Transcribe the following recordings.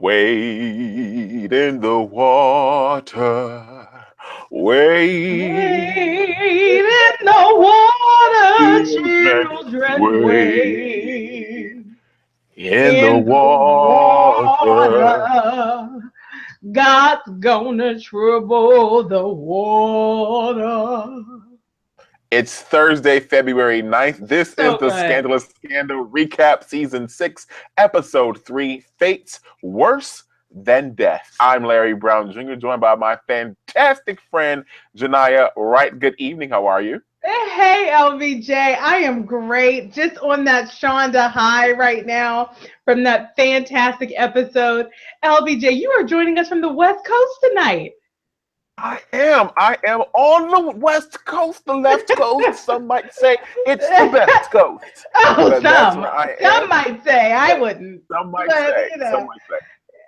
Wade in the water. Wade. Wade in the water, Children, children, wade wade in the in the water. water. God's gonna trouble the water. It's Thursday, February 9th. This is So the good. Scandalous Scandal Recap, Season 6, Episode 3, Fates Worse Than Death. I'm Larry Brown Jr., joined by my fantastic friend, Janiyah Wright. Good evening. How are you? Hey, LVJ, I am great. Just on that Shonda high right now from that fantastic episode. LVJ, you are joining us from the West Coast tonight. I am. I am on the West Coast, the left coast. Some might say it's the best coast. Oh, But that's where I some am. might say. I wouldn't. Some might But, say. Some might say.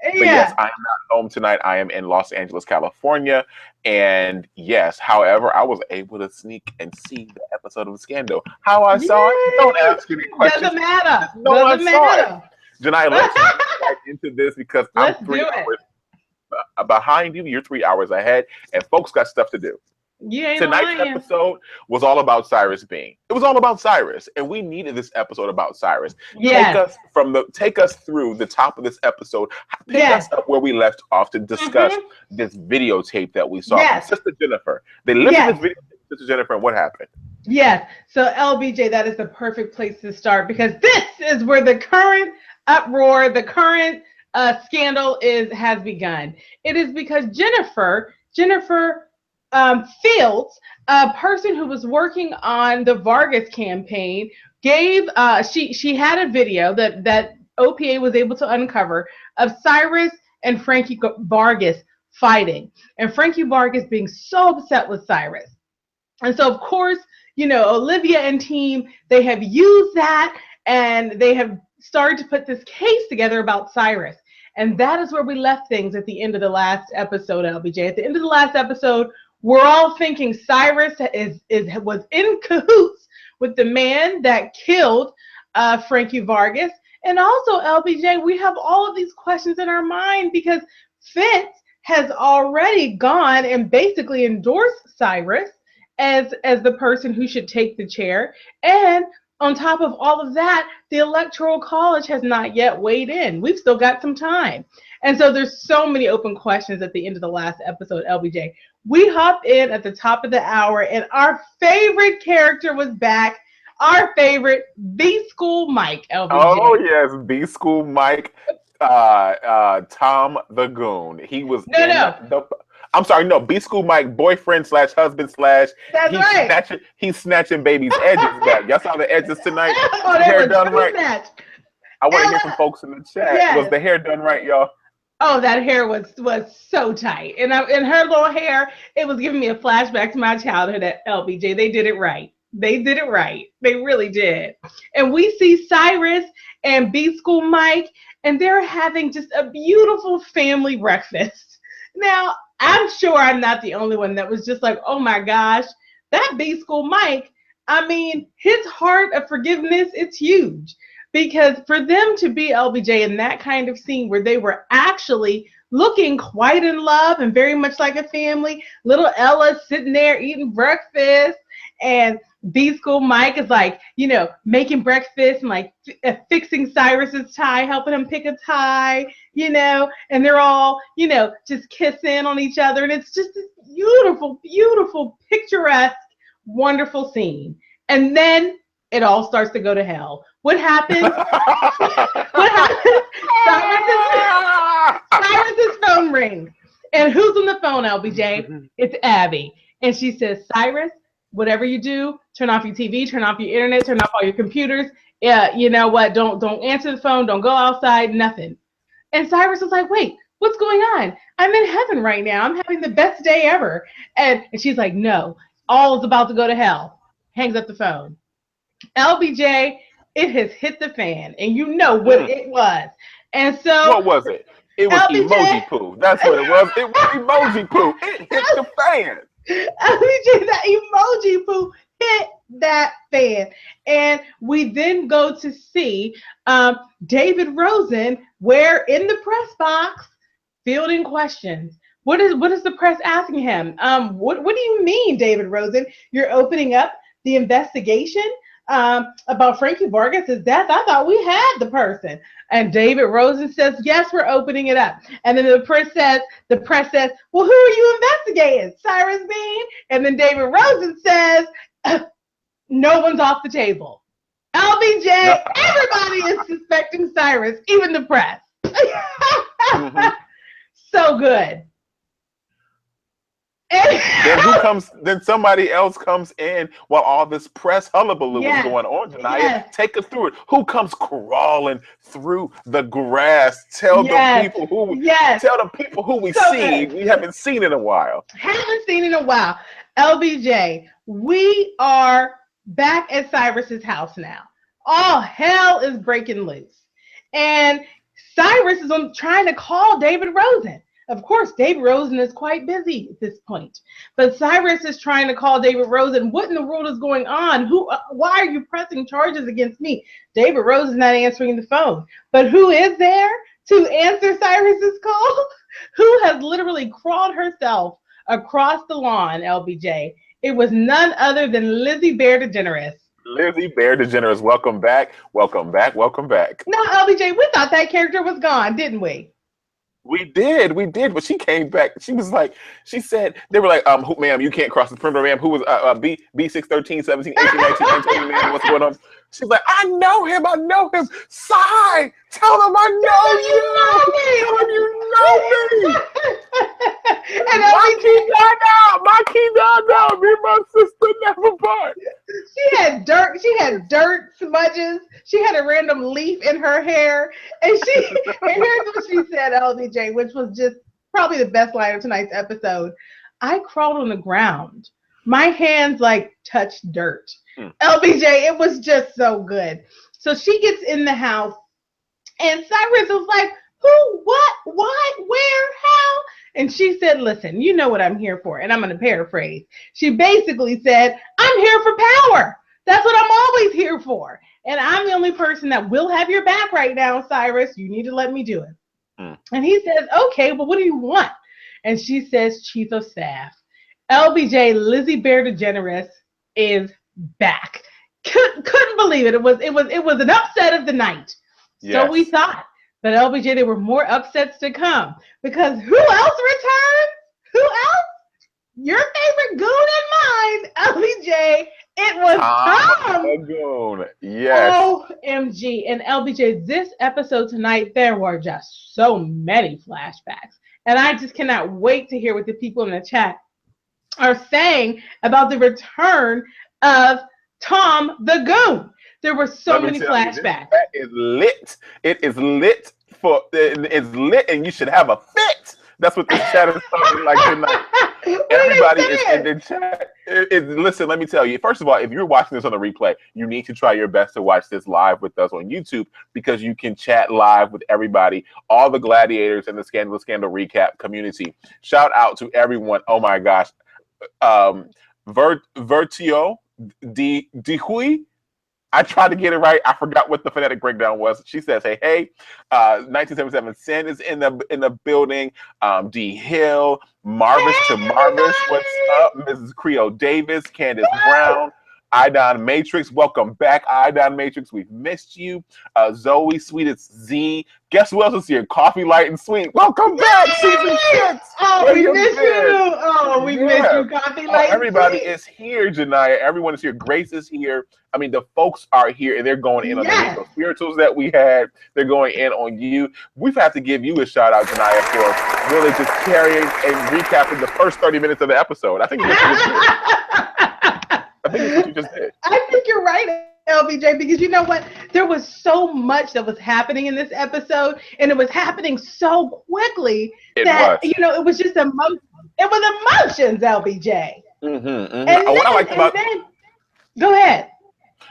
But yes, yeah. I am not home tonight. I am in Los Angeles, California. And yes, however, I was able to sneak and see the episode of Scandal. How I saw it, don't Yay! ask any questions. Doesn't matter. Just know I Doesn't saw it. matter. Janiyah, let's get right into this because I'm Let's 3 do it. hours behind you. You're 3 hours ahead. And folks got stuff to do. You ain't Tonight's lying. episode was all about Cyrus being. It was all about Cyrus, and we needed this episode about Cyrus. Yes. Take us through the top of this episode. Pick Yes. us up where we left off to discuss this videotape that we saw Yes. from Sister Jennifer. They lifted Yes. this video from Sister Jennifer, and what happened? Yes. So LBJ, that is the perfect place to start because this is where the current uproar, the current scandal has begun. It is because Jennifer Fields, a person who was working on the Vargas campaign, gave she had a video that OPA was able to uncover of Cyrus and Frankie Vargas fighting, and Frankie Vargas being so upset with Cyrus. And so, of course, Olivia and team, they have used that and they have started to put this case together about Cyrus. And that is where we left things at the end of the last episode, LBJ. At the end of the last episode, we're all thinking Cyrus was in cahoots with the man that killed Frankie Vargas. And also, LBJ, we have all of these questions in our mind because Fitz has already gone and basically endorsed Cyrus as the person who should take the chair. And on top of all of that, the Electoral College has not yet weighed in. We've still got some time. And so there's so many open questions at the end of the last episode, LBJ. We hopped in at the top of the hour, and our favorite character was back. Our favorite, B-School Mike, LBJ. Oh, yes, B-School Mike, Tom the Goon. He was I'm sorry, no, B-School Mike, boyfriend / husband / That's right. He's snatching baby's edges back. Y'all saw the edges tonight? Oh, the hair done right? Snatched. I want to hear from folks in the chat. Yes. Was the hair done right, y'all? Oh, that hair was so tight. And her little hair, it was giving me a flashback to my childhood at LBJ. They did it right. They did it right. They really did. And we see Cyrus and B-School Mike, and they're having just a beautiful family breakfast. Now, I'm sure I'm not the only one that was just like, oh my gosh, that B-School Mike, I mean, his heart of forgiveness, it's huge. Because for them to be LBJ in that kind of scene where they were actually looking quite in love and very much like a family, little Ella sitting there eating breakfast, and B-School Mike is like, making breakfast and like fixing Cyrus's tie, helping him pick a tie, and they're all, just kissing on each other. And it's just this beautiful, beautiful, picturesque, wonderful scene. And then it all starts to go to hell. What happens? What happens? Cyrus's phone rings. And who's on the phone, LBJ? It's Abby. And she says, Cyrus, whatever you do, turn off your TV, turn off your internet, turn off all your computers. Yeah, you know what? Don't answer the phone. Don't go outside. Nothing. And Cyrus was like, wait, what's going on? I'm in heaven right now. I'm having the best day ever. And she's like, no, all is about to go to hell. Hangs up the phone. LBJ, it has hit the fan, and you know what it was. And so, what was it? It was LBJ, emoji poo. That's what it was. It was emoji poo. It hit the fan. LBJ, that emoji poo hit that fan. And we then go to see David Rosen, where in the press box, fielding questions. What is the press asking him? What do you mean, David Rosen? You're opening up the investigation about Frankie Vargas' death? I thought we had the person. And David Rosen says, yes, we're opening it up. And then the press says, well, who are you investigating? Cyrus Bean? And then David Rosen says, no one's off the table. LBJ, everybody is suspecting Cyrus, even the press. So good. Then somebody else comes in while all this press hullabaloo is going on, Janiyah. Yes. Take us through it. Who comes crawling through the grass? Tell the people who we see. We haven't seen in a while. LBJ, we are back at Cyrus's house now. All hell is breaking loose. And Cyrus is trying to call David Rosen. Of course, David Rosen is quite busy at this point. But Cyrus is trying to call David Rosen. What in the world is going on? Why are you pressing charges against me? David Rosen is not answering the phone. But who is there to answer Cyrus's call? Who has literally crawled herself across the lawn, LBJ? It was none other than Lizzie Bear DeGeneres. Lizzie Bear DeGeneres, welcome back. Welcome back. Welcome back. No, LBJ, we thought that character was gone, didn't we? We did, but she came back. She was like, she said, they were like, ma'am, you can't cross the perimeter, ma'am. Who was B6, 13, 17, 18, 19, 19, ma'am, what's going on? She's like, I know him. Cy, tell him I know you. Tell him you know me. And my key died out. Me and my sister never part. She had dirt smudges. She had a random leaf in her hair. And here's what she said, LBJ, which was just probably the best line of tonight's episode. I crawled on the ground. My hands touched dirt. LBJ, it was just so good. So she gets in the house and Cyrus was like, who, what, why, where, how? And she said, listen, you know what I'm here for. And I'm going to paraphrase. She basically said, I'm here for power. That's what I'm always here for. And I'm the only person that will have your back right now, Cyrus. You need to let me do it. And he says, okay, well, what do you want? And she says, chief of staff. LBJ, Lizzie Bear DeGeneres is back. Couldn't believe it. It was an upset of the night. Yes. So we thought. But LBJ, there were more upsets to come. Because who else returned? Who else? Your favorite goon and mine, LBJ. It was Tom. The goon. Yes. OMG. And LBJ, this episode tonight, there were just so many flashbacks. And I just cannot wait to hear what the people in the chat are saying about the return of Tom the Goon. There were so many flashbacks. That is lit. It is lit it's lit, and you should have a fit. That's what the chat is talking like tonight. Everybody is in the chat. Listen, let me tell you. First of all, if you're watching this on the replay, you need to try your best to watch this live with us on YouTube because you can chat live with everybody, all the gladiators in the Scandalous Scandal Recap community. Shout out to everyone. Oh my gosh. Vertio Di Hui. I tried to get it right. I forgot what the phonetic breakdown was. She says, hey, 1977 Sin is in the building. D Hill, Marvis to Marvis. What's up? Mrs. Creole Davis, Candace Brown, Idon Matrix. Welcome back, Idon Matrix. We've missed you. Zoe, Sweetest Z. Guess who else is here? Coffee Light and Sweet. Welcome back, season 6. Oh, we miss you. Oh, we miss you, Coffee Light. Everybody is here, Janiyah. Everyone is here. Grace is here. I mean, the folks are here, and they're going in on the spirituals that we had. They're going in on you. We've had to give you a shout out, Janiyah, for really just carrying and recapping the first 30 minutes of the episode. I think that's what you just did. I think you're right, LBJ, because you know what? There was so much that was happening in this episode, and it was happening so quickly it was just emotion. It was emotions, LBJ. Mm-hmm, mm-hmm. Go ahead.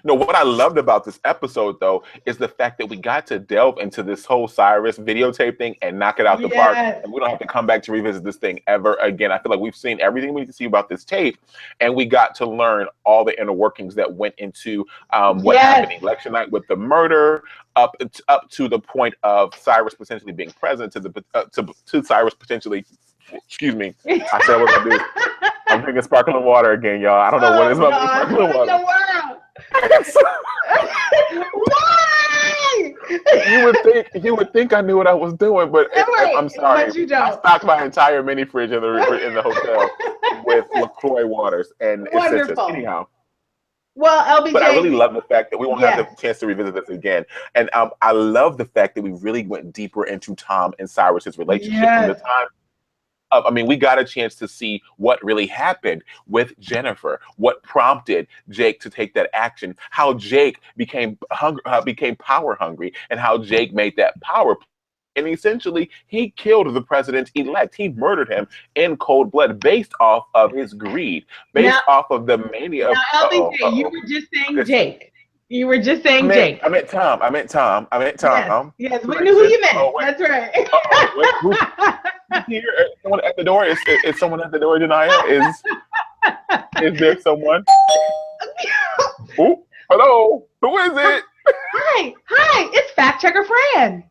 No, what I loved about this episode, though, is the fact that we got to delve into this whole Cyrus videotape thing and knock it out the park. Yes. And we don't have to come back to revisit this thing ever again. I feel like we've seen everything we need to see about this tape, and we got to learn all the inner workings that went into what happened election night with the murder, up to the point of Cyrus potentially being present, to Cyrus potentially. Excuse me, I said what I do. I'm drinking sparkling water again, y'all. I don't know what it is about sparkling water. Why? You would think I knew what I was doing, but I'm sorry. But you don't. I stocked my entire mini fridge in the hotel with LaCroix waters, and it's citrus. Anyhow. Well, LBJ. But I really love the fact that we won't have the chance to revisit this again, and I love the fact that we really went deeper into Tom and Cyrus's relationship from the time. I mean, we got a chance to see what really happened with Jennifer, what prompted Jake to take that action, how Jake became power hungry, and how Jake made that power. And essentially, he killed the president-elect. He murdered him in cold blood based off of his greed, off of the mania. Now, LBJ, you were just saying Jake. You were just saying Jake. I meant Tom. Yes, we knew who you meant. That's right. Here, someone at the door. Is someone at the door, Janiyah? Is there someone? Oh, hello. Who is it? Hi, it's Fact Checker Fran.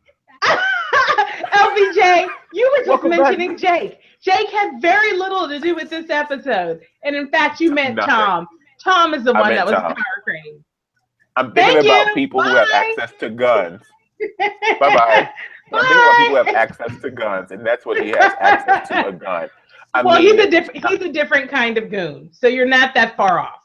LBJ, you were just mentioning back. Jake. Jake had very little to do with this episode, and in fact, you meant Tom. Tom is the one that was power crazy. I'm thinking about people who have access to guns. Bye-bye. I'm thinking about people who have access to guns, and that's what he has, access to a gun. He's a different kind of goon, so you're not that far off.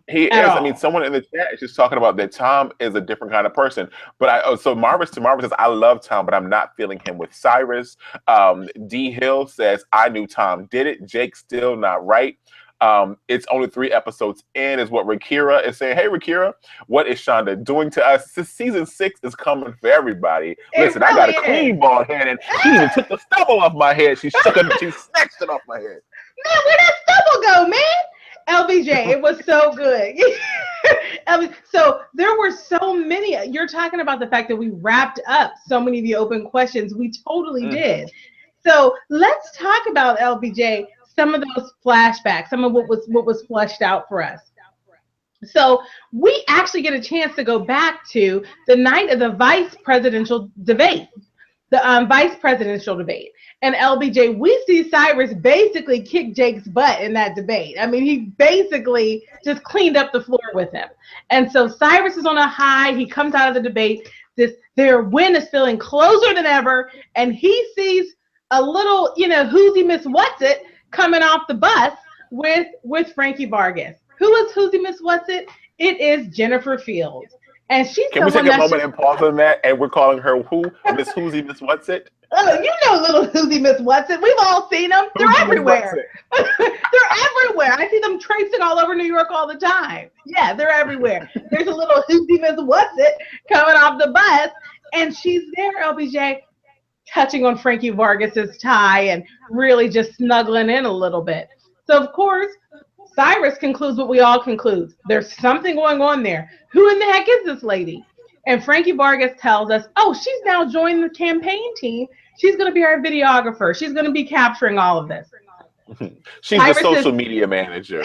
He is. I mean, someone in the chat is just talking about that Tom is a different kind of person. But so Marvis says, I love Tom, but I'm not feeling him with Cyrus. D Hill says, I knew Tom did it. Jake's still not right. It's only 3 episodes in, is what Rakira is saying. Hey, Rakira, what is Shonda doing to us? Season 6 is coming for everybody. Listen, I got a clean bald head, and she even took the stubble off my head. She snatched it off my head. Man, where'd that stubble go, man? LBJ, it was so good. So there were so many. You're talking about the fact that we wrapped up so many of the open questions. We totally did. So let's talk about, LBJ, some of those flashbacks, some of what was fleshed out for us. So we actually get a chance to go back to the night of the vice presidential debate. And LBJ, we see Cyrus basically kick Jake's butt in that debate. I mean, he basically just cleaned up the floor with him. And so Cyrus is on a high. He comes out of the debate. Their win is feeling closer than ever. And he sees a little, Who's-He Miss What's-It coming off the bus with Frankie Vargas. Who is Who's-He Miss What's-It? It is Jennifer Fields. And she's Can we take a moment and pause on that? And we're calling her who? Miss Who's-He Miss What's-It? Oh, little Who's-He Miss What's-It. We've all seen them. They're everywhere. They're everywhere. I see them tracing all over New York all the time. Yeah, they're everywhere. There's a little Who's-He Miss What's-It coming off the bus. And she's there, LBJ, touching on Frankie Vargas's tie and really just snuggling in a little bit. So, of course, Cyrus concludes what we all conclude. There's something going on there. Who in the heck is this lady? And Frankie Vargas tells us, she's now joined the campaign team. She's going to be our videographer. She's going to be capturing all of this. She's the social media manager.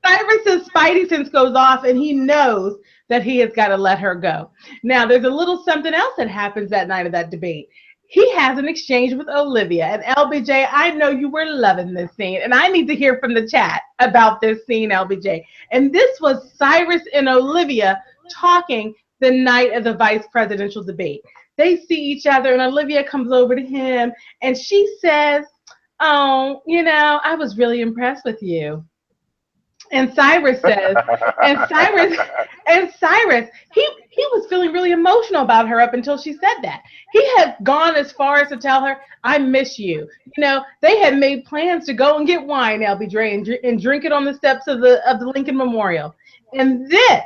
Cyrus's spidey sense goes off, and he knows that he has got to let her go. Now, there's a little something else that happens that night of that debate. He has an exchange with Olivia. And LBJ, I know you were loving this scene, and I need to hear from the chat about this scene, LBJ. And this was Cyrus and Olivia talking the night of the vice presidential debate. They see each other, and Olivia comes over to him, and she says, I was really impressed with you. And Cyrus says, Cyrus, he was feeling really emotional about her up until she said that. He had gone as far as to tell her, I miss you. They had made plans to go and get wine, LBJ, and drink it on the steps of the Lincoln Memorial. And then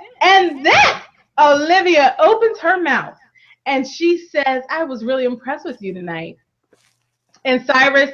Olivia opens her mouth and she says, I was really impressed with you tonight. And Cyrus,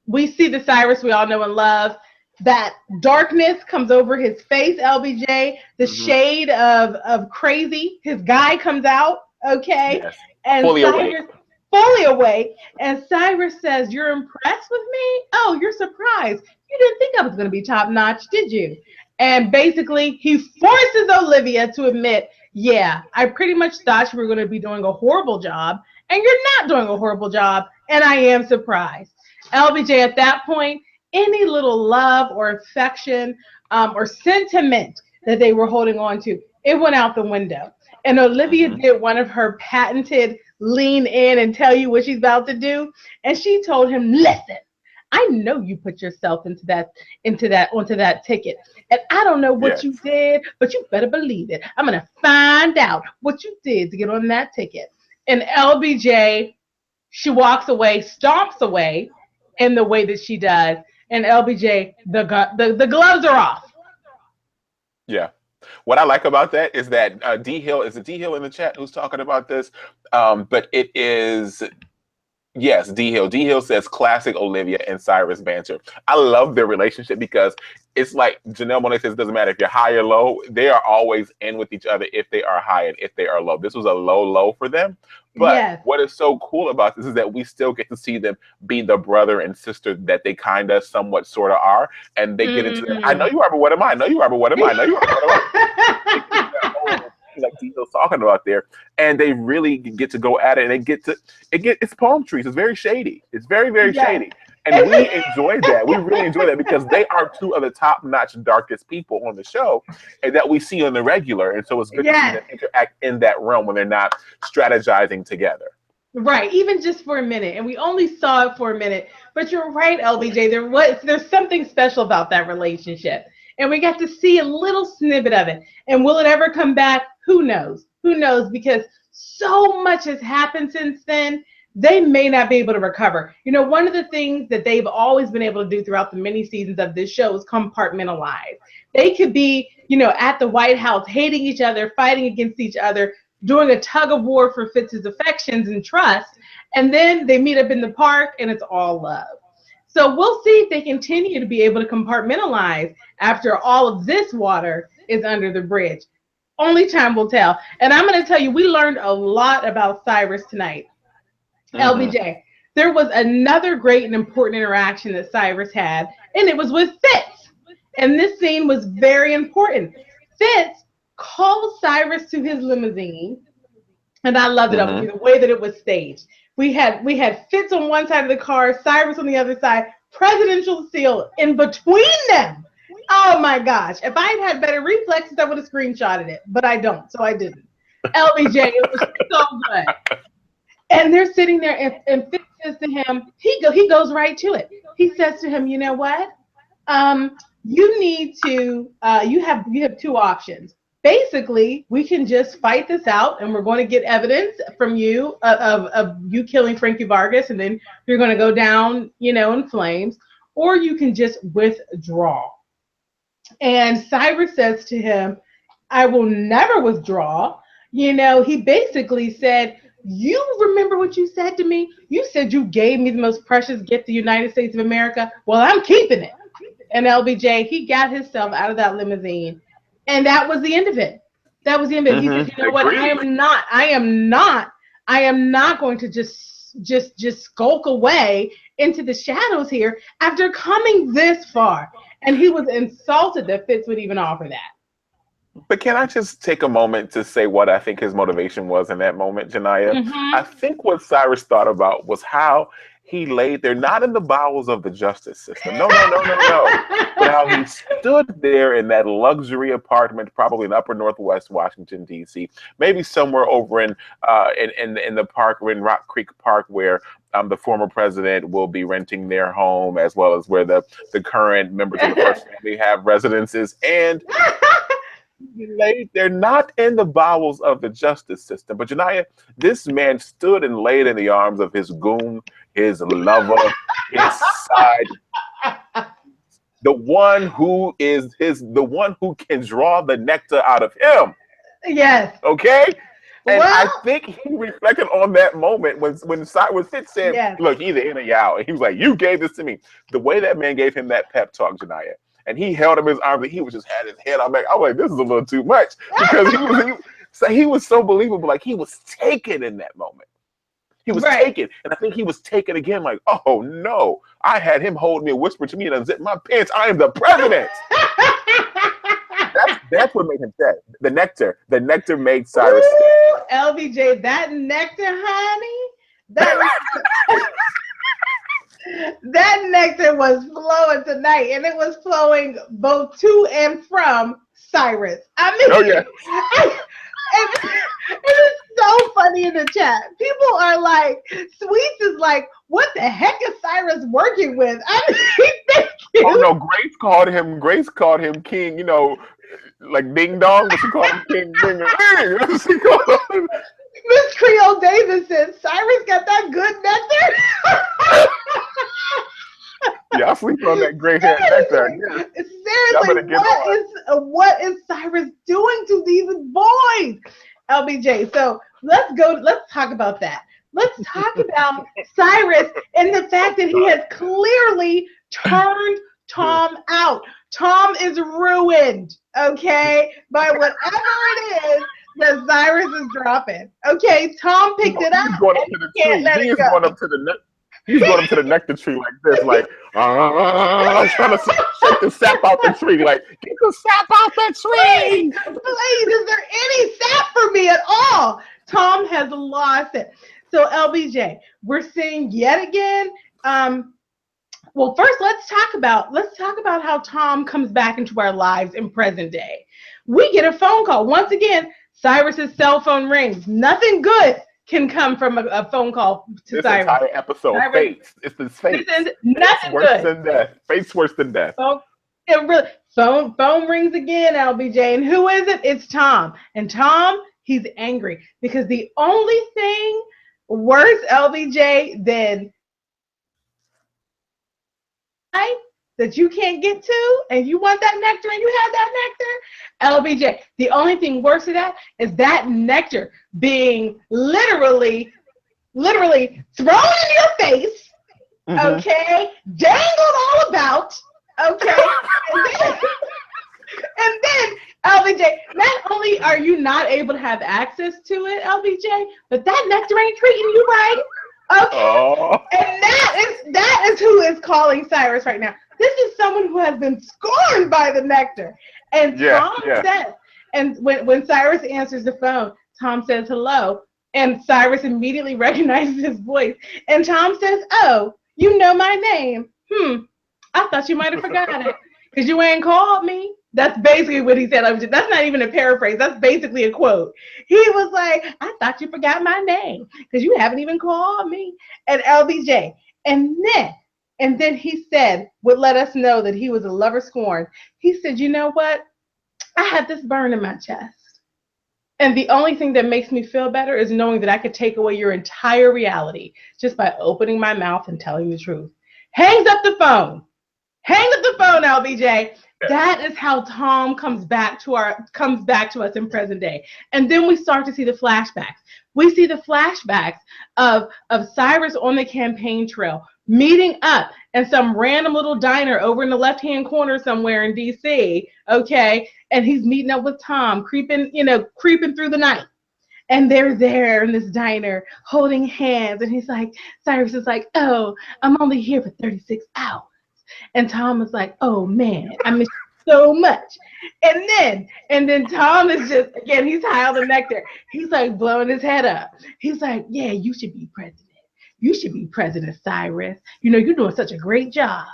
we see the Cyrus we all know and love, that darkness comes over his face, LBJ, the Mhm. shade of crazy. His guy comes out, okay? Yes. And Fully awake. Cyrus fully awake. And Cyrus says, "You're impressed with me? Oh, you're surprised. You didn't think I was going to be top notch, did you?" And basically, he forces Olivia to admit, "Yeah, I pretty much thought you were going to be doing a horrible job, and you're not doing a horrible job, and I am surprised." LBJ, at that point, any little love or affection or sentiment that they were holding on to, it went out the window. And Olivia Hmm. did one of her patented lean in and tell you what she's about to do. And she told him, "Listen, I know you put yourself onto that ticket. And I don't know what Yes. you did, but you better believe it. I'm gonna find out what you did to get on that ticket." And LBJ, she walks away, stomps away in the way that she does. And LBJ, the gloves are off. Yeah. What I like about that is that D Hill is a D Hill in the chat who's talking about this, but it is. Yes, D Hill. D Hill says classic Olivia and Cyrus banter. I love their relationship because it's like Janelle Monáe says, it doesn't matter if you're high or low, they are always in with each other if they are high and if they are low. This was a low for them. But Yes. what is so cool about this is that we still get to see them be the brother and sister that they kind of somewhat sort of are. And they get into that. I know Mm. you are, but what am I? I know you are, but what am I? I know you are, but what am I? They get into that whole thing like D Hill's talking about there. And they really get to go at it and they get to it's palm trees. It's very shady. It's very Yes. shady. And we enjoy that. We really enjoy that because they are two of the top-notch darkest people on the show and that we see on the regular. And so it's good to see Yes. them interact in that realm when they're not strategizing together. Right, even just for a minute, and we only saw it for a minute. But you're right, LBJ. There's something special about that relationship, and we got to see a little snippet of it. And will it ever come back? Who knows? Who knows? Because so much has happened since then. They may not be able to recover. You know, one of the things that they've always been able to do throughout the many seasons of this show is compartmentalize. They could be, at the White House, hating each other, fighting against each other, doing a tug of war for Fitz's affections and trust, and then they meet up in the park and it's all love. So we'll see if they continue to be able to compartmentalize after all of this water is under the bridge. Only time will tell. And I'm going to tell you, we learned a lot about Cyrus tonight. Mm-hmm. LBJ, there was another great and important interaction that Cyrus had, and it was with Fitz. And this scene was very important. Fitz called Cyrus to his limousine, and I loved it, Mm-hmm. LBJ, the way that it was staged. We had Fitz on one side of the car, Cyrus on the other side, presidential seal in between them. Oh my gosh. If I had better reflexes, I would have screenshotted it, but I don't, so I didn't. LBJ, it was so good. And they're sitting there, and Fitz says to him, he goes right to it. He says to him, "You know what? You need to you have two options. Basically, we can just fight this out, and we're going to get evidence from you of you killing Frankie Vargas, and then you're going to go down, in flames, or you can just withdraw." And Cyrus says to him, "I will never withdraw." He basically said, "You remember what you said to me? You said you gave me the most precious gift the United States of America. Well, I'm keeping it." And LBJ, he got himself out of that limousine. And that was the end of it. That was the end of it. He said, "You Mm-hmm. know what? Agreed. I am not going to just skulk away into the shadows here after coming this far." And he was insulted that Fitz would even offer that. But can I just take a moment to say what I think his motivation was in that moment, Janaya? I Mm-hmm. think what Cyrus thought about was how he laid there, not in the bowels of the justice system. No. But how he stood there in that luxury apartment, probably in upper northwest Washington, D.C., maybe somewhere over in the park, or in Rock Creek Park, where the former president will be renting their home, as well as where the current members of the first family have residences. And they're not in the bowels of the justice system. But Janaya, this man stood and laid in the arms of his goon, his lover, his side, the one who can draw the nectar out of him. Yes. Okay? And I Well, think he reflected on that moment when Fitz said, yes. "Look, either in or you out." And he was like, "You gave this to me." The way that man gave him that pep talk, Janaya, and he held him in his arms, and he was just had his head on back. I was like, this is a little too much because he was so believable. Like he was taken in that moment. He was taken, and I think he was taken again. Like, oh no, I had him hold me and whisper to me and unzip my pants. I am the president. That's what made him sad. The nectar made Cyrus. Ooh, LBJ, that nectar, honey, that nectar was flowing tonight, and it was flowing both to and from Cyrus. I mean, oh yeah. It is so funny in the chat. People are like, Sweets is like, what the heck is Cyrus working with? I mean, thank you. Oh no, Grace called him King, you know, like Ding Dong, but she called him King Ding Dong. She called him. Miss Creole Davis said, Cyrus got that good nectar. Yeah, I sleep on that gray hair nectar. Seriously, what is Cyrus doing to these boys? LBJ, so let's talk about that. Let's talk about Cyrus and the fact that he has clearly turned Tom out. Tom is ruined, okay, by whatever it is that Cyrus is dropping. Okay, Tom picked it up. He's going up to the nectar tree like this, like trying to shake the sap out the tree. Like, get the sap out the tree. Please, is there any sap for me at all? Tom has lost it. So LBJ, we're seeing yet again. Well, first let's talk about how Tom comes back into our lives in present day. We get a phone call. Once again, Cyrus's cell phone rings. Nothing good can come from a phone call to Cyrus. This entire episode, fates. It's this fate. Nothing worse good. Than death. Fate's worse than death. Phone rings again, LBJ. And who is it? It's Tom. And Tom, he's angry because the only thing worse, LBJ, than that you can't get to, and you want that nectar, and you have that nectar, LBJ. The only thing worse than that is that nectar being literally thrown in your face, okay, dangled all about, okay, and then LBJ, not only are you not able to have access to it, LBJ, but that nectar ain't treating you right. Okay, and that is who is calling Cyrus right now. This is someone who has been scorned by the nectar. And Tom says, and when Cyrus answers the phone, Tom says hello, and Cyrus immediately recognizes his voice. And Tom says, "Oh, you know my name? I thought you might have forgotten it because you ain't called me." That's basically what he said. That's not even a paraphrase. That's basically a quote. He was like, "I thought you forgot my name because you haven't even called me." And LBJ. And then he said, would let us know that he was a lover scorned. He said, "You know what? I had this burn in my chest. And the only thing that makes me feel better is knowing that I could take away your entire reality just by opening my mouth and telling the truth." Hangs up the phone. LBJ. That is how Tom comes back to us in present day. And then we start to see the flashbacks. We see the flashbacks of Cyrus on the campaign trail, meeting up in some random little diner over in the left-hand corner somewhere in DC, okay? And he's meeting up with Tom, creeping through the night. And they're there in this diner holding hands. And he's like, Cyrus is like, "Oh, I'm only here for 36 hours. And Tom is like, "Oh man, I miss you so much." And then Tom is just, again, he's high on the nectar. He's like blowing his head up. He's like, "Yeah, you should be president. You should be president, Cyrus. You know, you're doing such a great job."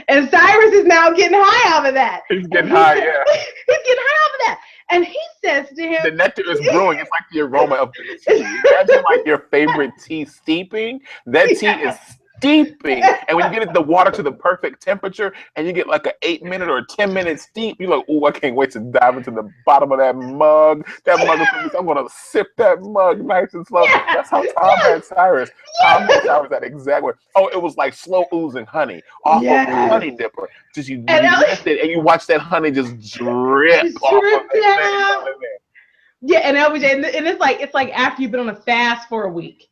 And Cyrus is now getting high off of that. He's getting high, yeah. He's getting high off of that. And he says to him, the nectar is brewing. It's like the aroma of the tea. Imagine like your favorite tea steeping. That tea is steeping. And when you get the water to the perfect temperature and you get like an 8-minute or 10-minute steep, you're like, "Ooh, I can't wait to dive into the bottom of that mug. That mug is I'm going to sip that mug nice and slow." That's how Tom had Cyrus. Tom had Cyrus that exact way. Oh, it was like slow oozing honey off of the honey dipper. Just you lift it and you watch that honey just drip off of down. Yeah, and LBJ, and it's like after you've been on a fast for a week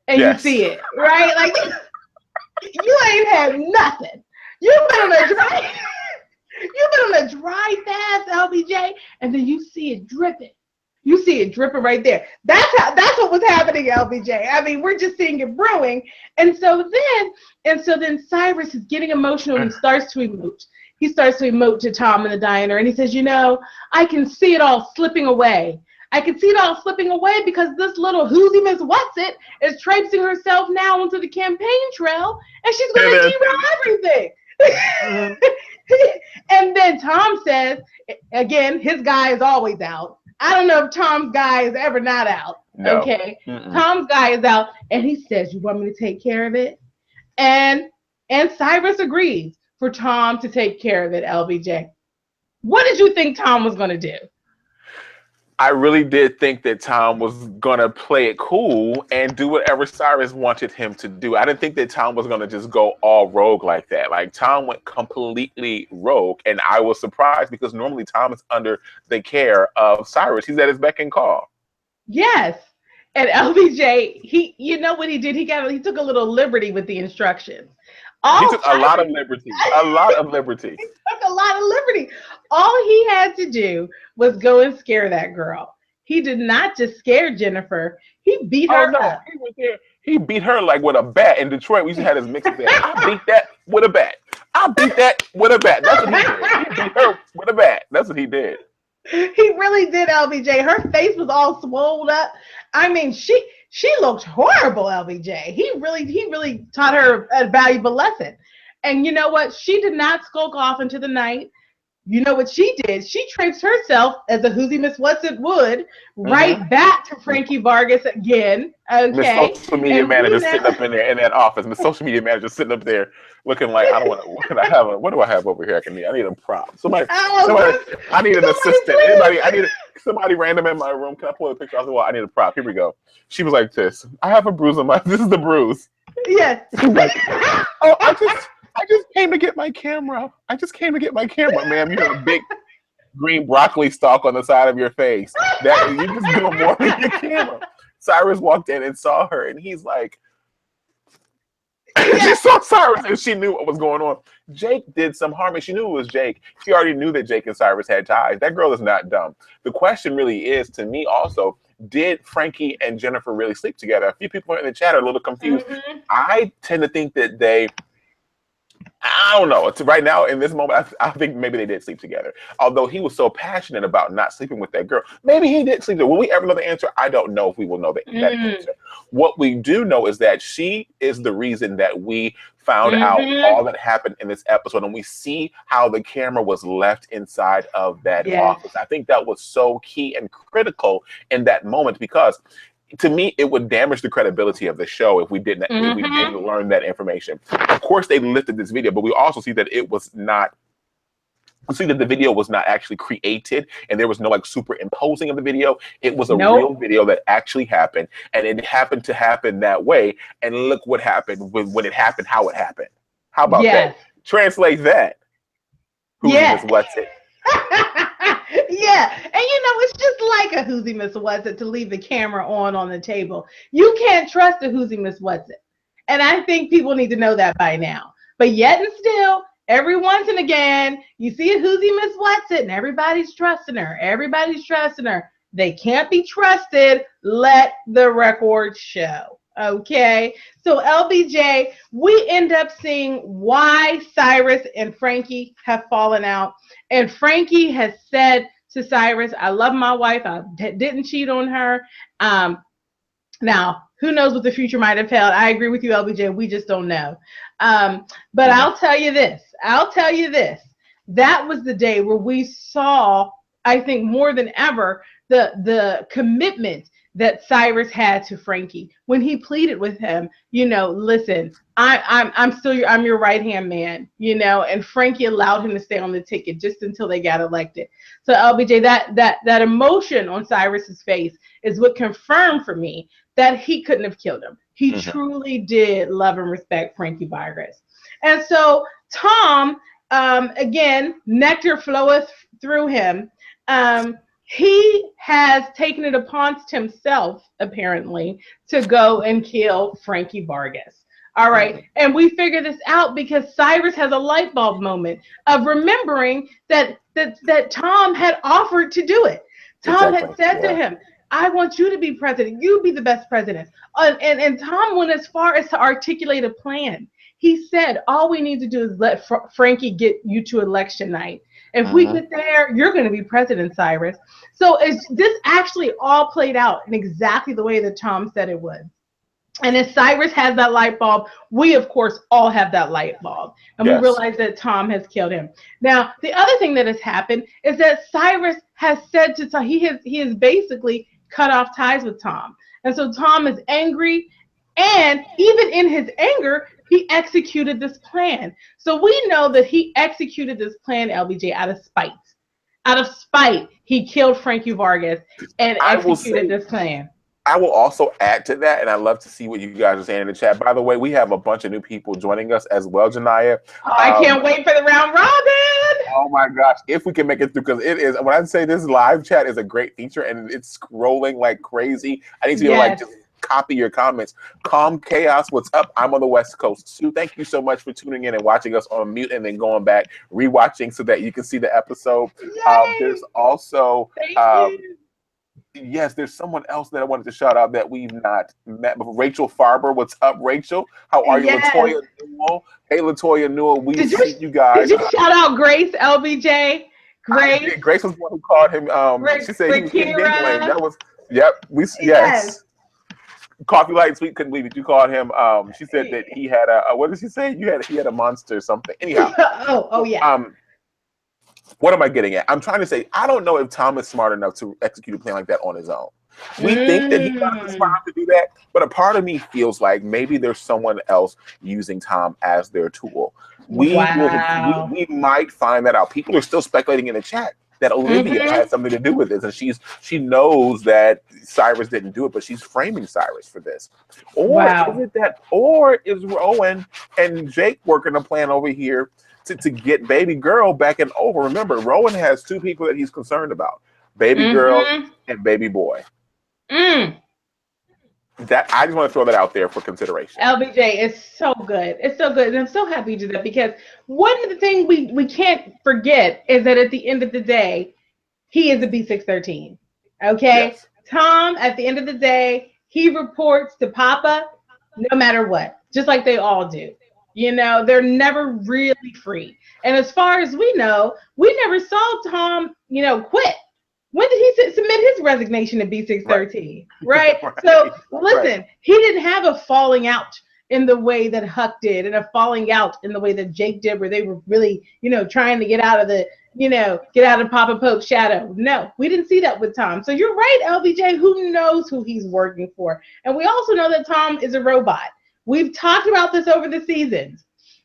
and you see it, right? Like, you ain't had nothing. You've been on a dry. You've been on a dry fast, LBJ, and then you see it dripping. You see it dripping right there. That's what was happening, LBJ. I mean, we're just seeing it brewing. And so then Cyrus is getting emotional and he starts to emote. He starts to emote to Tom in the diner and he says, I can see it all slipping away. I can see it all slipping away because this little Who's Miss What's-It is traipsing herself now onto the campaign trail and she's going to derail everything. And then Tom says, again, his guy is always out. I don't know if Tom's guy is ever not out. No. Okay. Tom's guy is out and he says, you want me to take care of it? And Cyrus agrees for Tom to take care of it, LBJ. What did you think Tom was going to do? I really did think that Tom was going to play it cool and do whatever Cyrus wanted him to do. I didn't think that Tom was going to just go all rogue like that. Like, Tom went completely rogue, and I was surprised because normally Tom is under the care of Cyrus. He's at his beck and call. Yes. And LBJ, you know what he did? He took a little liberty with the instructions. He took a lot of liberty. A lot of liberty. He took a lot of liberty. All he had to do was go and scare that girl. He did not just scare Jennifer. He beat her up. He was there. He beat her like with a bat. In Detroit, we used to have this mix of that. I beat that with a bat. I beat that with a bat. That's what he did. He beat her with a bat. That's what he did. He really did, LBJ. Her face was all swollen up. I mean, she looked horrible, LBJ. He really taught her a valuable lesson. And you know what? She did not skulk off into the night. You know what she did? She traipsed herself, as a Who's Miss What's-It would, right back to Frankie Vargas again. Okay. Miss Social Media Manager sitting up in there in that office. Miss Social Media Manager sitting up there looking like, I don't want to. What do I have over here? I need a prop. Somebody. I need an assistant. Somebody random in my room. Can I pull a picture off the wall? I need a prop. Here we go. She was like this. I have a bruise on my. This is the bruise. Yes. She's like, oh, I just came to get my camera. I just came to get my camera, ma'am. You have a big green broccoli stalk on the side of your face. That you just doing more than your camera. Cyrus walked in and saw her, and he's like, she saw Cyrus, and she knew what was going on. Jake did some harm, and she knew it was Jake. She already knew that Jake and Cyrus had ties. That girl is not dumb. The question really is, to me also, did Frankie and Jennifer really sleep together? A few people in the chat are a little confused. I tend to think that I don't know. Right now, in this moment, I think maybe they did sleep together. Although he was so passionate about not sleeping with that girl. Maybe he did sleep together. Will we ever know the answer? I don't know if we will know that answer. What we do know is that she is the reason that we found out all that happened in this episode. And we see how the camera was left inside of that office. I think that was so key and critical in that moment because to me, it would damage the credibility of the show if we didn't if we didn't learn that information. Of course, they lifted this video, but we also see that it was not. We see that the video was not actually created, and there was no like superimposing of the video. It was a real video that actually happened, and it happened to happen that way. And look what happened when it happened. How it happened. How about that? Translate that. Who's Miss What's-It? Yeah, and it's just like a Who's Miss What's-It to leave the camera on the table. You can't trust a Who's Miss What's-It, and I think people need to know that by now. But yet and still, every once and again, you see a Who's Miss What's-It, and everybody's trusting her. Everybody's trusting her. They can't be trusted. Let the record show. Okay, so LBJ, we end up seeing why Cyrus and Frankie have fallen out. And Frankie has said to Cyrus, I love my wife. I didn't cheat on her. Now, who knows what the future might have held? I agree with you, LBJ. We just don't know. But I'll tell you this. That was the day where we saw, I think more than ever, the commitment that Cyrus had to Frankie when he pleaded with him, listen, I'm your right-hand man, and Frankie allowed him to stay on the ticket just until they got elected. So LBJ, that emotion on Cyrus's face is what confirmed for me that he couldn't have killed him. He truly did love and respect Frankie Vargas. And so Tom, again, nectar floweth through him. He has taken it upon himself, apparently, to go and kill Frankie Vargas. All right. And we figure this out because Cyrus has a light bulb moment of remembering that Tom had offered to do it. Tom had Exactly. said to Yeah. him, I want you to be president. You be the best president. And Tom went as far as to articulate a plan. He said, all we need to do is let Frankie get you to election night. If we Mm-hmm. get there, you're going to be president, Cyrus. So this actually all played out in exactly the way that Tom said it would. And as Cyrus has that light bulb, we of course all have that light bulb, and we Yes. realize that Tom has killed him. Now, the other thing that has happened is that Cyrus has said to Tom, he has basically cut off ties with Tom, and so Tom is angry, and even in his anger, he executed this plan. So we know that he executed this plan, LBJ, out of spite. Out of spite, he killed Frankie Vargas and I will executed say this plan. I will also add to that, and I love to see what you guys are saying in the chat. By the way, we have a bunch of new people joining us as well, Janaya. Oh, I can't wait for the round robin. Oh my gosh, if we can make it through, because it is, when I say this live chat is a great feature and it's scrolling like crazy. I need to be like, Yes. just copy your comments. Calm Chaos, what's up? I'm on the West Coast too. Thank you so much for tuning in and watching us on mute and then going back, rewatching so that you can see the episode. Yay. There's also, Thank you. yes, there's someone else that I wanted to shout out that we've not met before. Rachel Farber, what's up, Rachel? How are you, Yes. Latoya Newell? Hey, Latoya Newell, we Did see you guys. Did you shout out Grace, LBJ? Grace. Grace was the one who called him. She said he was giggling. Rakira. That was, yep. Yes. Coffee Light Sweet couldn't believe it. You called him. She said that he had a. What did she say? He had a monster or something. Anyhow. oh yeah. What am I getting at? I'm trying to say I don't know if Tom is smart enough to execute a plan like that on his own. We think that he's not smart enough to do that, but a part of me feels like maybe there's someone else using Tom as their tool. We might find that out. People are still speculating in the chat that Olivia had something to do with this, and she knows that Cyrus didn't do it, but she's framing Cyrus for this. Or is it that? Or is Rowan and Jake working a plan over here to get baby girl back and over? Remember, Rowan has two people that he's concerned about: baby girl and baby boy. That I just want to throw that out there for consideration. LBJ is so good. It's so good. And I'm so happy to do that because one of the things we can't forget is that at the end of the day, he is a B613. Okay? Yes. Tom, at the end of the day, he reports to Papa no matter what, just like they all do. You know, they're never really free. And as far as we know, we never saw Tom, quit. When did he submit his resignation to B613? Right? So listen, he didn't have a falling out in the way that Huck did, and a falling out in the way that Jake did, where they were really, trying to get out of the, get out of Papa Poke's shadow. No, we didn't see that with Tom. So you're right, LBJ. Who knows who he's working for? And we also know that Tom is a robot. We've talked about this over the seasons.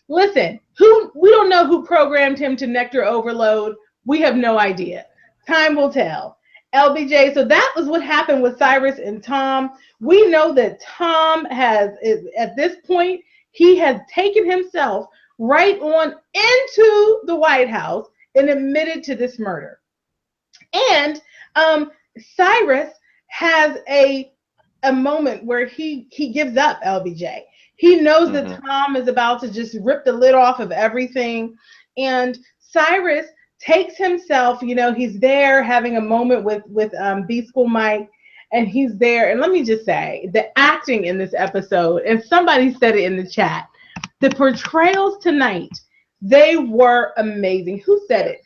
Listen, we don't know who programmed him to nectar overload. We have no idea. Time will tell. LBJ, so that was what happened with Cyrus and Tom. We know that Tom at this point, he has taken himself right on into the White House and admitted to this murder. And Cyrus has a moment where he gives up, LBJ. He knows that Tom is about to just rip the lid off of everything. And Cyrus takes himself, he's there having a moment with B School Mike, and he's there. And let me just say, the acting in this episode, and somebody said it in the chat, the portrayals tonight, they were amazing. Who said it?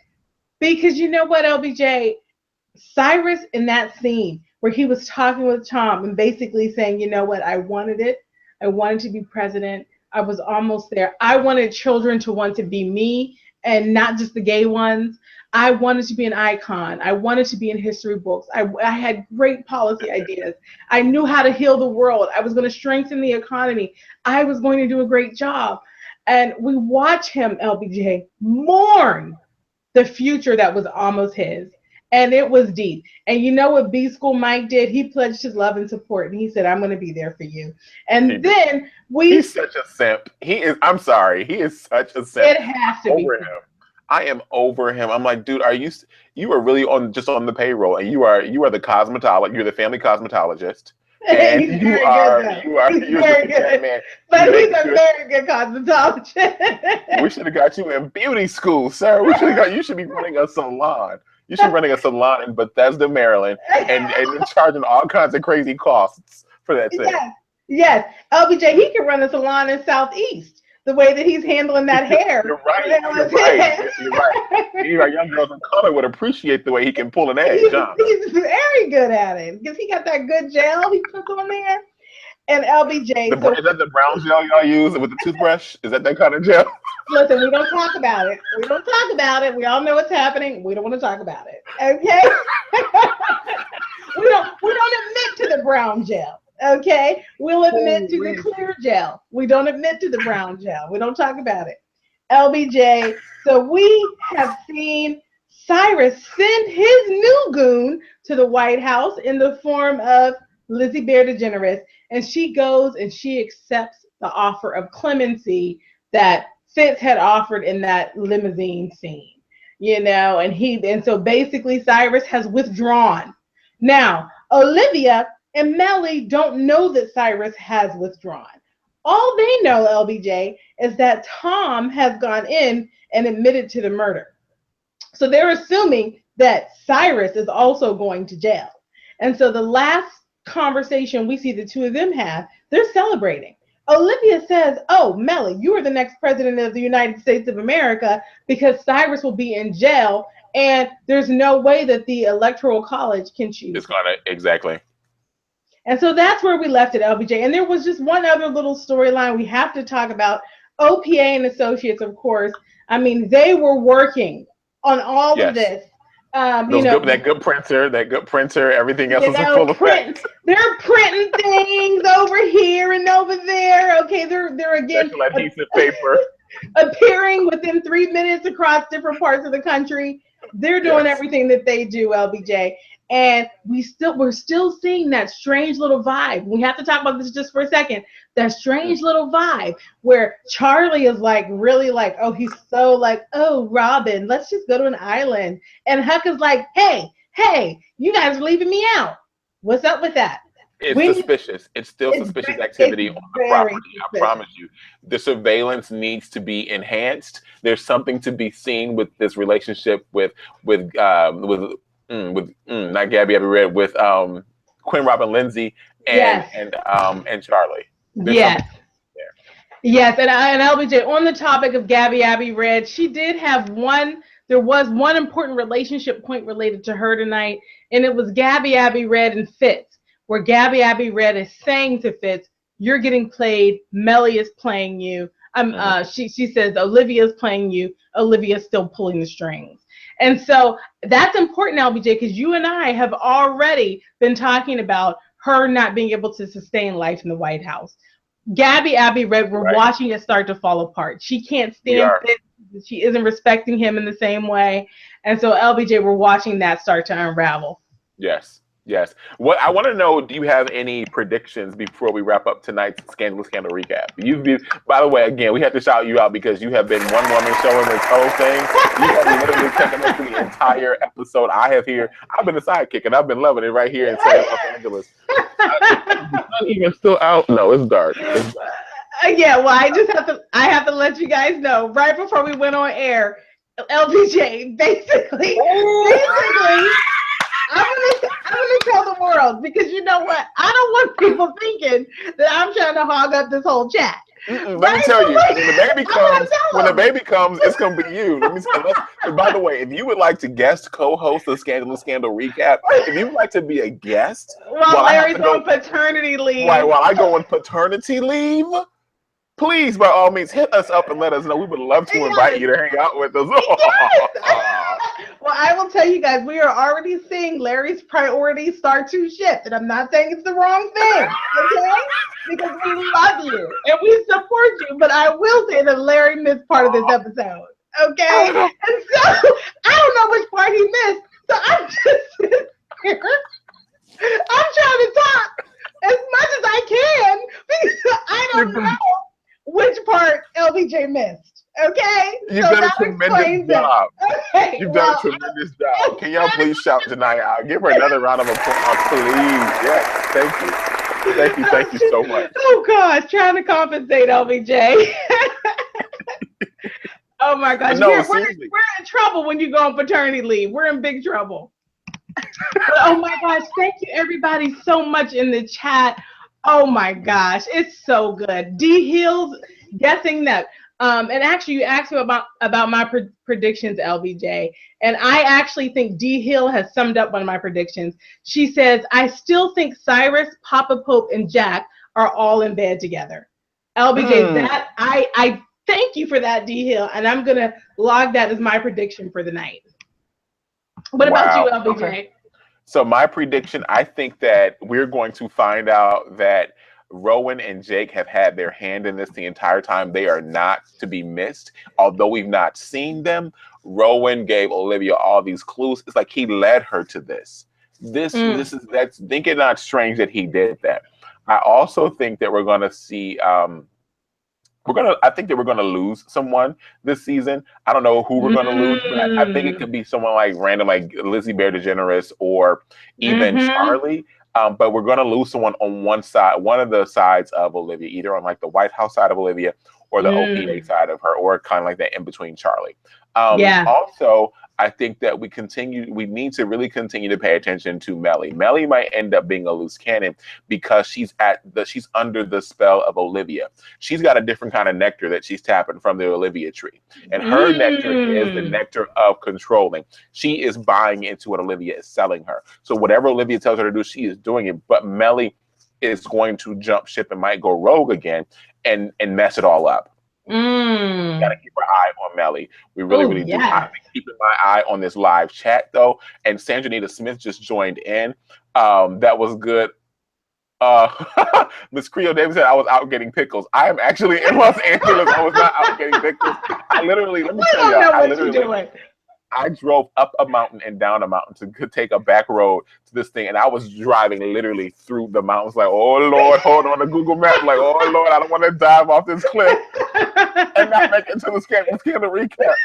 Because you know what, LBJ? Cyrus in that scene where he was talking with Tom and basically saying, you know what, I wanted it. I wanted to be president. I was almost there. I wanted children to want to be me and not just the gay ones. I wanted to be an icon. I wanted to be in history books. I had great policy ideas. I knew how to heal the world. I was going to strengthen the economy. I was going to do a great job. And we watch him, LBJ, mourn the future that was almost his. And it was deep. And you know what B School Mike did? He pledged his love and support. And he said, I'm going to be there for you. And then he's such a simp. I'm sorry. He is such a simp. It has to be. Him. I am over him. I'm like, dude, you are really just on the payroll, and you are the cosmetologist. You're the family cosmetologist. And He's very good, though. He's very good. man. But he's a very good cosmetologist. We should have got you in beauty school, sir. We should have got you. Should be running a salon. You should be running a salon in Bethesda, Maryland, and charging all kinds of crazy costs for that thing. Yes. LBJ, he can run a salon in Southeast. The way that he's handling that hair. You're right. You're right. Young girls of color would appreciate the way he can pull an edge. He's very good at it because he got that good gel he puts on there. And LBJ. Is that the brown gel y'all use with the toothbrush? Is that kind of gel? Listen, we don't talk about it. We all know what's happening. We don't want to talk about it. Okay? we don't admit to the brown gel. Okay? We'll admit to the clear gel. We don't admit to the brown gel. We don't talk about it. LBJ. So we have seen Cyrus send his new goon to the White House in the form of Lizzie Bear DeGeneres. And she goes and she accepts the offer of clemency that Fitz had offered in that limousine scene, and so basically Cyrus has withdrawn. Now, Olivia and Melly don't know that Cyrus has withdrawn. All they know, LBJ, is that Tom has gone in and admitted to the murder. So they're assuming that Cyrus is also going to jail. And so the last conversation we see the two of them have, they're celebrating. Olivia says, "Oh, Melly, you are the next president of the United States of America because Cyrus will be in jail and there's no way that the Electoral College can choose." It's gonna, exactly. And so that's where we left it, LBJ. And there was just one other little storyline we have to talk about. OPA and Associates, of course. I mean, they were working on all of this. That good printer, everything else is full of print. They're printing things over here and over there. Okay, they're again a piece of paper appearing within 3 minutes across different parts of the country. They're doing everything that they do, LBJ. And we're still seeing that strange little vibe. We have to talk about this just for a second. That strange little vibe where Charlie is really oh, he's so oh, Robin, let's just go to an island. And Huck is like, hey, you guys are leaving me out. What's up with that? It's suspicious. It's still suspicious activity on the property. I promise you. The surveillance needs to be enhanced. There's something to be seen with this relationship with not Gabby Abby Red, with Quinn Robin Lindsay and Charlie. Yes. Yes, and LBJ, on the topic of Gabby Abby Red, she did have there was one important relationship point related to her tonight, and it was Gabby Abby Red and Fitz, where Gabby Abby Red is saying to Fitz, "You're getting played, Melly is playing you." She says, "Olivia's playing you, Olivia's still pulling the strings." And so that's important, LBJ, because you and I have already been talking about her not being able to sustain life in the White House. Gabby Abby Red, we're watching it start to fall apart. She can't stand it. She isn't respecting him in the same way. And so, LBJ, we're watching that start to unravel. Yes. What I want to know, do you have any predictions before we wrap up tonight's Scandal recap? By the way, again, we have to shout you out because you have been one woman showing this whole thing. You have literally taken us through the entire episode. I've been a sidekick and I've been loving it right here in Los Angeles. The sun even still out? No, it's dark. Yeah, well, I have to let you guys know right before we went on air, LBJ, basically. I'm gonna tell the world because you know what? I don't want people thinking that I'm trying to hog up this whole chat. Let me tell you, when the baby comes, it's gonna be you. And by the way, if you would like to guest co-host the Scandalous Scandal recap, if you would like to be a guest while Larry's on paternity leave, while I go on paternity leave, please, by all means, hit us up and let us know. We would love to invite you to hang out with us. Well, I will tell you guys, we are already seeing Larry's priorities start to shift. And I'm not saying it's the wrong thing, okay? Because we love you and we support you. But I will say that Larry missed part of this episode, okay? And so I don't know which part he missed. So I'm just sitting here. I'm trying to talk as much as I can because I don't know which part LBJ missed. Okay? You've done a tremendous job. Okay, You've done a tremendous job. Can y'all please shout Janiyah out? Give her another round of applause, please. Yes, thank you. Thank you so much. Oh gosh, trying to compensate, LBJ. Oh my But gosh, no, we're seriously. in trouble when you go on paternity leave. We're in big trouble. But oh my gosh, thank you everybody so much in the chat. Oh my gosh, it's so good. D Hills guessing that. And actually, you asked me about my predictions, LBJ, and I actually think D Hill has summed up one of my predictions. She says, "I still think Cyrus, Papa Pope, and Jack are all in bed together." LBJ, Mm, that I thank you for that, D Hill, and I'm gonna log that as my prediction for the night. What about you, wow. Okay. LBJ? So my prediction, I think that we're going to find out that Rowan and Jake have had their hand in this the entire time. They are not to be missed. Although we've not seen them, Rowan gave Olivia all these clues. It's like he led her to this. Mm. That's think it not strange that he did that. I also think that we're gonna see I think that we're gonna lose someone this season. I don't know who we're gonna lose, but I think it Mm. could be someone like random, like Lizzie Bear DeGeneres or even Mm-hmm. Charlie. But we're gonna lose someone on one side, one of the sides of Olivia, either on like the White House side of Olivia or the OPA Mm. side of her, or kind of like that in between Charlie. Yeah. Also, I think that we need to really continue to pay attention to Melly. Melly might end up being a loose cannon because she's under the spell of Olivia. She's got a different kind of nectar that she's tapping from the Olivia tree. And her nectar is the Mm. nectar of controlling. She is buying into what Olivia is selling her. So whatever Olivia tells her to do, she is doing it. But Melly is going to jump ship and might go rogue again and mess it all up. Got to Mm. keep our eye on Melly. We really, Oh really do. I've yes. been keeping my eye on this live chat though, and Sandranita Smith just joined in. That was good. Miss Creo Davis said I was out getting pickles. I am actually in Los Angeles. I was not out getting pickles. I literally, let me We tell don't you, know what you're doing. I drove up a mountain and down a mountain to take a back road to this thing, and I was driving literally through the mountains. Like, oh Lord, hold on the Google Map. Like, oh Lord, I don't want to dive off this cliff and not make it to the scandal recap.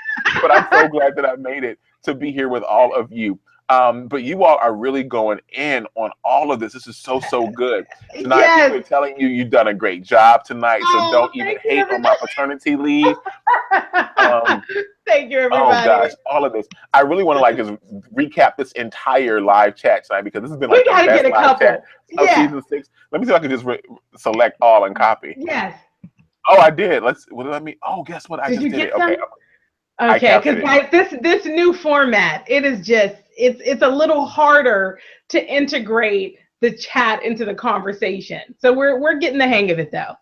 But I'm so glad that I made it to be here with all of you. But you all are really going in on all of this. This is so good. Tonight, people Yes. are telling you you've done a great job tonight. So Oh, don't even thank you, hate on my everybody. paternity leave. Um, Thank you, oh gosh, everybody. all of this. I really want to like just recap this entire live chat tonight because this has been We like the got to get best a live chat couple. of Yeah. season 6. Let me see if I can just select all and copy. Yes. Oh, I did. Let me. Oh, guess what? I Did just you did it. get Okay, some? I Okay, captured because it. guys, this new format, it is just it's a little harder to integrate the chat into the conversation. So we're getting the hang of it though.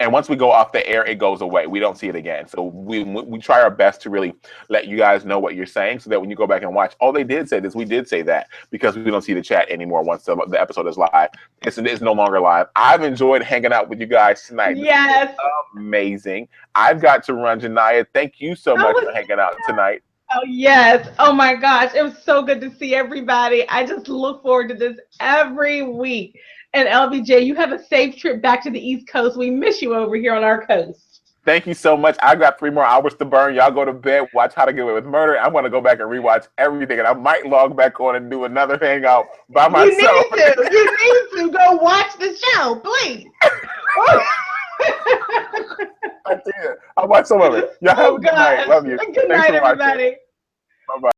And once we go off the air, it goes away. We don't see it again. So we try our best to really let you guys know what you're saying, so that when you go back and watch, oh, they did say this, we did say that, because we don't see the chat anymore once the episode is live. It's no longer live. I've enjoyed hanging out with you guys tonight. This has been Yes. amazing. I've got to run, Janiyah. Thank you so much Oh, for hanging out tonight. oh yes. Oh my gosh. It was so good to see everybody. I just look forward to this every week. And LBJ, you have a safe trip back to the East Coast. We miss you over here on our coast. Thank you so much. I've got 3 more hours to burn. Y'all go to bed, watch How to Get Away with Murder. I'm going to go back and rewatch everything, and I might log back on and do another hangout by You myself. need to. You need to go watch the show, please. I did. I'll watch some of it. Y'all have Oh a good night. gosh. Love you. Good Thanks night, for watching. everybody. Bye-bye.